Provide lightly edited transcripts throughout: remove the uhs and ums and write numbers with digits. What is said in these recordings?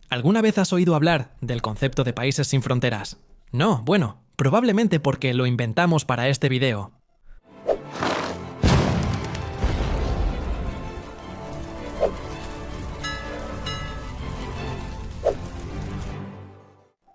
¿Alguna vez has oído hablar del concepto de países sin fronteras? No, bueno, probablemente porque lo inventamos para este video.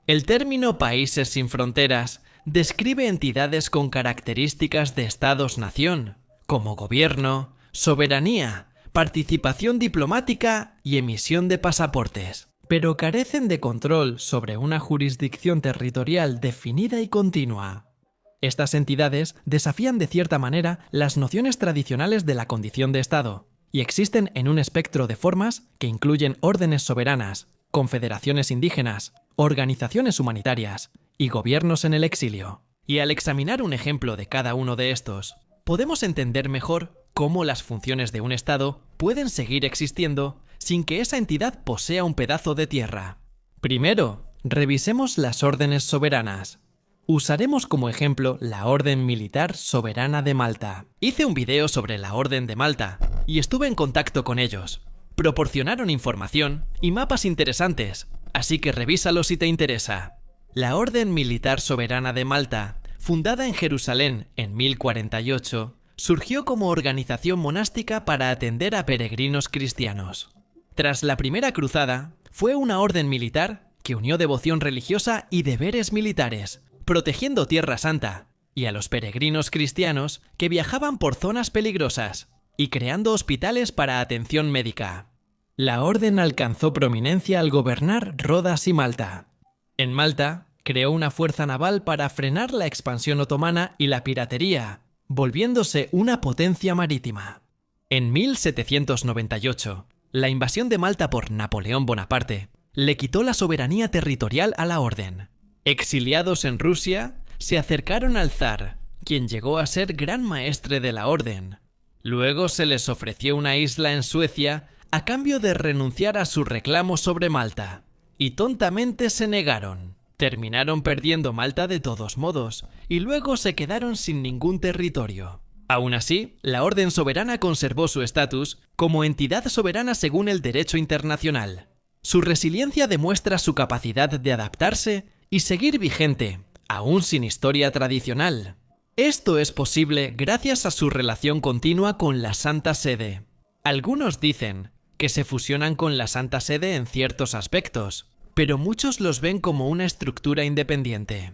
El término países sin fronteras describe entidades con características de estados-nación, como gobierno, soberanía, participación diplomática y emisión de pasaportes, pero carecen de control sobre una jurisdicción territorial definida y continua. Estas entidades desafían de cierta manera las nociones tradicionales de la condición de Estado, y existen en un espectro de formas que incluyen órdenes soberanas, confederaciones indígenas, organizaciones humanitarias y gobiernos en el exilio. Y al examinar un ejemplo de cada uno de estos, podemos entender mejor cómo las funciones de un Estado pueden seguir existiendo sin que esa entidad posea un pedazo de tierra. Primero, revisemos las órdenes soberanas. Usaremos como ejemplo la Orden Militar Soberana de Malta. Hice un video sobre la Orden de Malta y estuve en contacto con ellos. Proporcionaron información y mapas interesantes, así que revísalo si te interesa. La Orden Militar Soberana de Malta, fundada en Jerusalén en 1048, surgió como organización monástica para atender a peregrinos cristianos. Tras la Primera Cruzada, fue una orden militar que unió devoción religiosa y deberes militares, protegiendo Tierra Santa y a los peregrinos cristianos que viajaban por zonas peligrosas y creando hospitales para atención médica. La orden alcanzó prominencia al gobernar Rodas y Malta. En Malta, creó una fuerza naval para frenar la expansión otomana y la piratería, volviéndose una potencia marítima. En 1798, la invasión de Malta por Napoleón Bonaparte le quitó la soberanía territorial a la orden. Exiliados en Rusia, se acercaron al zar, quien llegó a ser gran maestre de la orden. Luego se les ofreció una isla en Suecia a cambio de renunciar a su reclamo sobre Malta, y tontamente se negaron. Terminaron perdiendo Malta de todos modos, y luego se quedaron sin ningún territorio. Aún así, la Orden Soberana conservó su estatus como entidad soberana según el derecho internacional. Su resiliencia demuestra su capacidad de adaptarse y seguir vigente, aún sin historia tradicional. Esto es posible gracias a su relación continua con la Santa Sede. Algunos dicen que se fusionan con la Santa Sede en ciertos aspectos, pero muchos los ven como una estructura independiente.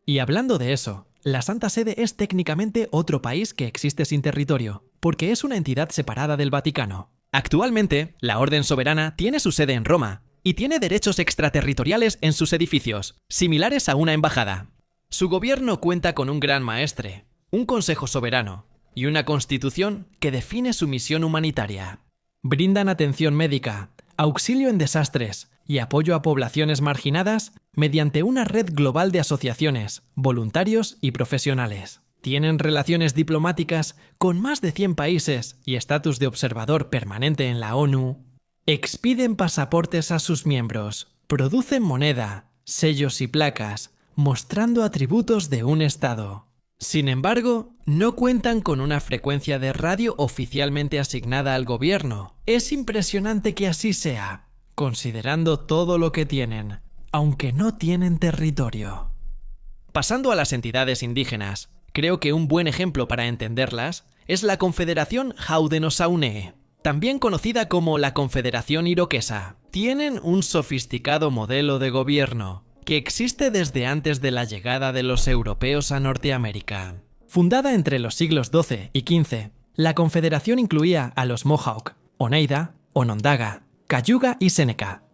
Y hablando de eso, la Santa Sede es técnicamente otro país que existe sin territorio, porque es una entidad separada del Vaticano. Actualmente, la Orden Soberana tiene su sede en Roma, y tiene derechos extraterritoriales en sus edificios, similares a una embajada. Su gobierno cuenta con un gran maestre, un consejo soberano y una constitución que define su misión humanitaria. Brindan atención médica, auxilio en desastres y apoyo a poblaciones marginadas mediante una red global de asociaciones, voluntarios y profesionales. Tienen relaciones diplomáticas con más de 100 países y estatus de observador permanente en la ONU. Expiden pasaportes a sus miembros, producen moneda, sellos y placas, mostrando atributos de un estado. Sin embargo, no cuentan con una frecuencia de radio oficialmente asignada al gobierno. Es impresionante que así sea, considerando todo lo que tienen, aunque no tienen territorio. Pasando a las entidades indígenas, creo que un buen ejemplo para entenderlas es la Confederación Haudenosaunee, también conocida como la Confederación Iroquesa. Tienen un sofisticado modelo de gobierno que existe desde antes de la llegada de los europeos a Norteamérica. Fundada entre los siglos XII y XV, la confederación incluía a los Mohawk, Oneida, Onondaga, Cayuga y Seneca.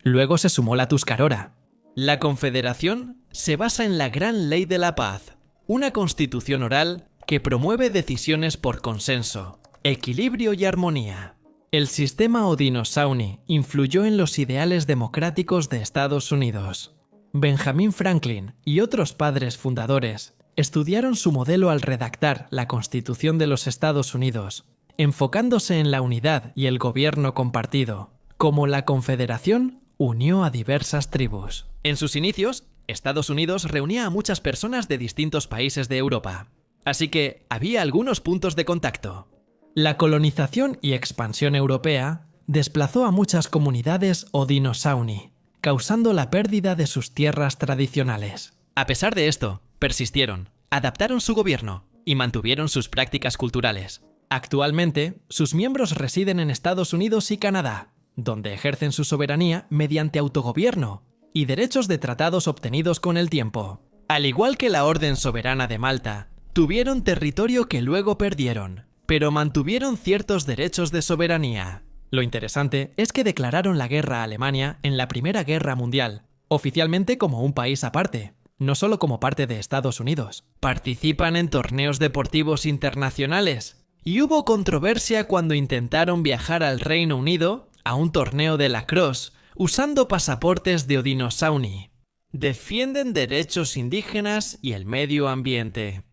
Luego se sumó la Tuscarora. La confederación se basa en la Gran Ley de la Paz, una constitución oral que promueve decisiones por consenso, equilibrio y armonía. El sistema Haudenosaunee influyó en los ideales democráticos de Estados Unidos. Benjamin Franklin y otros padres fundadores estudiaron su modelo al redactar la Constitución de los Estados Unidos, enfocándose en la unidad y el gobierno compartido. Como la Confederación unió a diversas tribus. En sus inicios, Estados Unidos reunía a muchas personas de distintos países de Europa, así que había algunos puntos de contacto. La colonización y expansión europea desplazó a muchas comunidades Haudenosaunee, causando la pérdida de sus tierras tradicionales. A pesar de esto, persistieron, adaptaron su gobierno y mantuvieron sus prácticas culturales. Actualmente, sus miembros residen en Estados Unidos y Canadá, donde ejercen su soberanía mediante autogobierno y derechos de tratados obtenidos con el tiempo. Al igual que la Orden Soberana de Malta, tuvieron territorio que luego perdieron, pero mantuvieron ciertos derechos de soberanía. Lo interesante es que declararon la guerra a Alemania en la Primera Guerra Mundial, oficialmente como un país aparte, no solo como parte de Estados Unidos. Participan en torneos deportivos internacionales, y hubo controversia cuando intentaron viajar al Reino Unido a un torneo de lacrosse usando pasaportes de Haudenosaunee. Defienden derechos indígenas y el medio ambiente.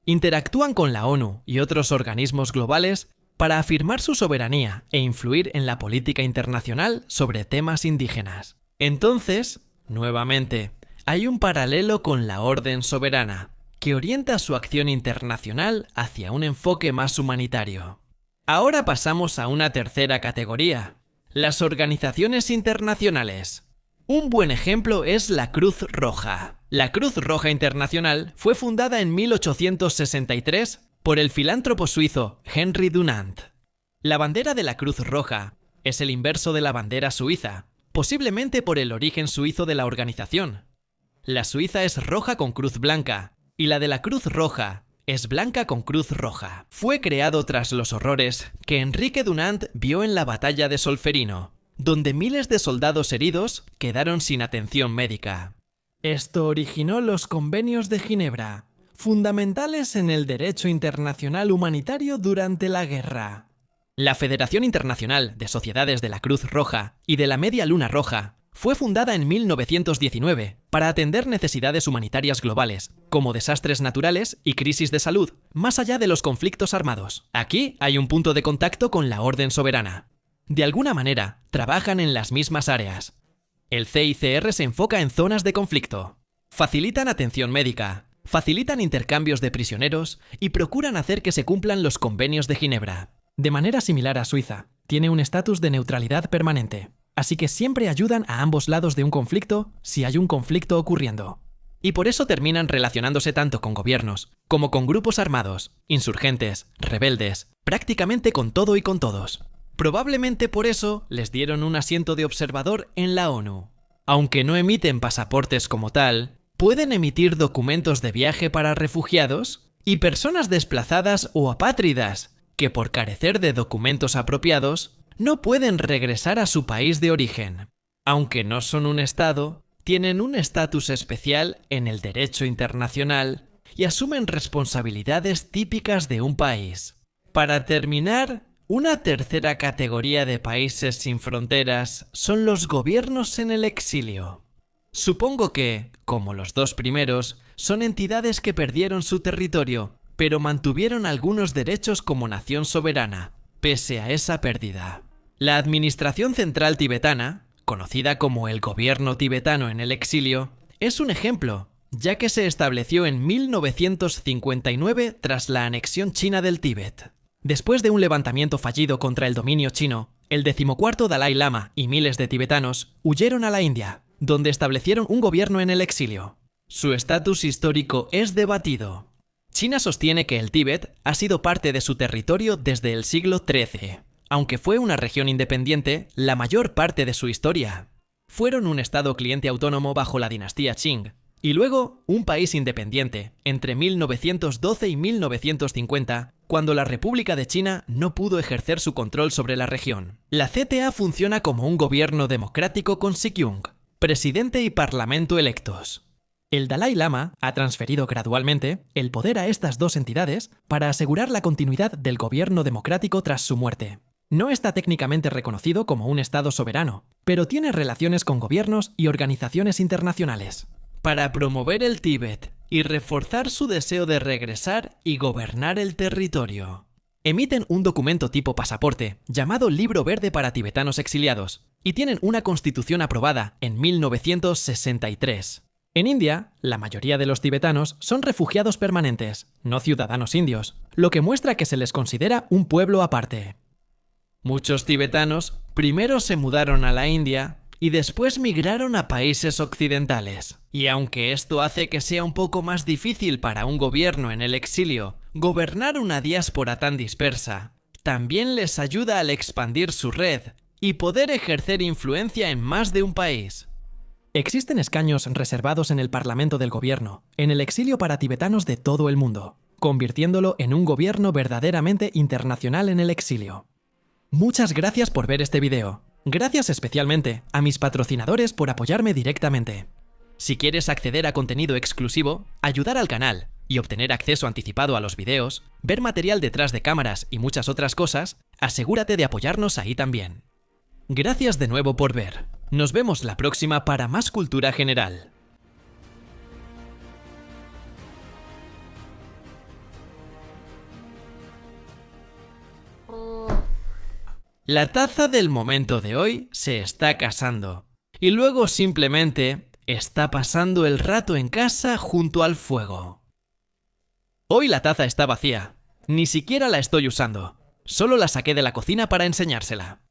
Interactúan con la ONU y otros organismos globales para afirmar su soberanía e influir en la política internacional sobre temas indígenas. Entonces, nuevamente, hay un paralelo con la Orden Soberana, que orienta su acción internacional hacia un enfoque más humanitario. Ahora pasamos a una tercera categoría: las organizaciones internacionales. Un buen ejemplo es la Cruz Roja. La Cruz Roja Internacional fue fundada en 1863 por el filántropo suizo Henry Dunant. La bandera de la Cruz Roja es el inverso de la bandera suiza, posiblemente por el origen suizo de la organización. La suiza es roja con cruz blanca, y la de la Cruz Roja es blanca con cruz roja. Fue creado tras los horrores que Enrique Dunant vio en la batalla de Solferino, donde miles de soldados heridos quedaron sin atención médica. Esto originó los Convenios de Ginebra, fundamentales en el derecho internacional humanitario durante la guerra. La Federación Internacional de Sociedades de la Cruz Roja y de la Media Luna Roja fue fundada en 1919 para atender necesidades humanitarias globales, como desastres naturales y crisis de salud, más allá de los conflictos armados. Aquí hay un punto de contacto con la Orden Soberana. De alguna manera, trabajan en las mismas áreas. El CICR se enfoca en zonas de conflicto. Facilitan atención médica, facilitan intercambios de prisioneros y procuran hacer que se cumplan los Convenios de Ginebra. De manera similar a Suiza, tiene un estatus de neutralidad permanente, así que siempre ayudan a ambos lados de un conflicto si hay un conflicto ocurriendo. Y por eso terminan relacionándose tanto con gobiernos, como con grupos armados, insurgentes, rebeldes, prácticamente con todo y con todos. Probablemente por eso les dieron un asiento de observador en la ONU. Aunque no emiten pasaportes como tal, pueden emitir documentos de viaje para refugiados y personas desplazadas o apátridas, que por carecer de documentos apropiados, no pueden regresar a su país de origen. Aunque no son un Estado, tienen un estatus especial en el derecho internacional y asumen responsabilidades típicas de un país. Para terminar, una tercera categoría de países sin fronteras son los gobiernos en el exilio. Supongo que, como los dos primeros, son entidades que perdieron su territorio, pero mantuvieron algunos derechos como nación soberana, pese a esa pérdida. La Administración Central Tibetana, conocida como el Gobierno Tibetano en el Exilio, es un ejemplo, ya que se estableció en 1959 tras la anexión china del Tíbet. Después de un levantamiento fallido contra el dominio chino, el 14º Dalai Lama y miles de tibetanos huyeron a la India, donde establecieron un gobierno en el exilio. Su estatus histórico es debatido. China sostiene que el Tíbet ha sido parte de su territorio desde el siglo XIII, aunque fue una región independiente la mayor parte de su historia. Fueron un estado cliente autónomo bajo la dinastía Qing, y luego un país independiente entre 1912 y 1950, cuando la República de China no pudo ejercer su control sobre la región. La CTA funciona como un gobierno democrático con Sikyung, presidente y parlamento electos. El Dalai Lama ha transferido gradualmente el poder a estas dos entidades para asegurar la continuidad del gobierno democrático tras su muerte. No está técnicamente reconocido como un estado soberano, pero tiene relaciones con gobiernos y organizaciones internacionales. Para promover el Tíbet y reforzar su deseo de regresar y gobernar el territorio, emiten un documento tipo pasaporte llamado Libro Verde para Tibetanos Exiliados y tienen una constitución aprobada en 1963. En India, la mayoría de los tibetanos son refugiados permanentes, no ciudadanos indios, lo que muestra que se les considera un pueblo aparte. Muchos tibetanos primero se mudaron a la India y después migraron a países occidentales. Y aunque esto hace que sea un poco más difícil para un gobierno en el exilio gobernar una diáspora tan dispersa, también les ayuda al expandir su red y poder ejercer influencia en más de un país. Existen escaños reservados en el Parlamento del Gobierno, en el exilio para tibetanos de todo el mundo, convirtiéndolo en un gobierno verdaderamente internacional en el exilio. Muchas gracias por ver este video. Gracias especialmente a mis patrocinadores por apoyarme directamente. Si quieres acceder a contenido exclusivo, ayudar al canal y obtener acceso anticipado a los videos, ver material detrás de cámaras y muchas otras cosas, asegúrate de apoyarnos ahí también. Gracias de nuevo por ver. Nos vemos la próxima para más cultura general. La taza del momento de hoy se está casando y luego simplemente está pasando el rato en casa junto al fuego. Hoy la taza está vacía, ni siquiera la estoy usando, solo la saqué de la cocina para enseñársela.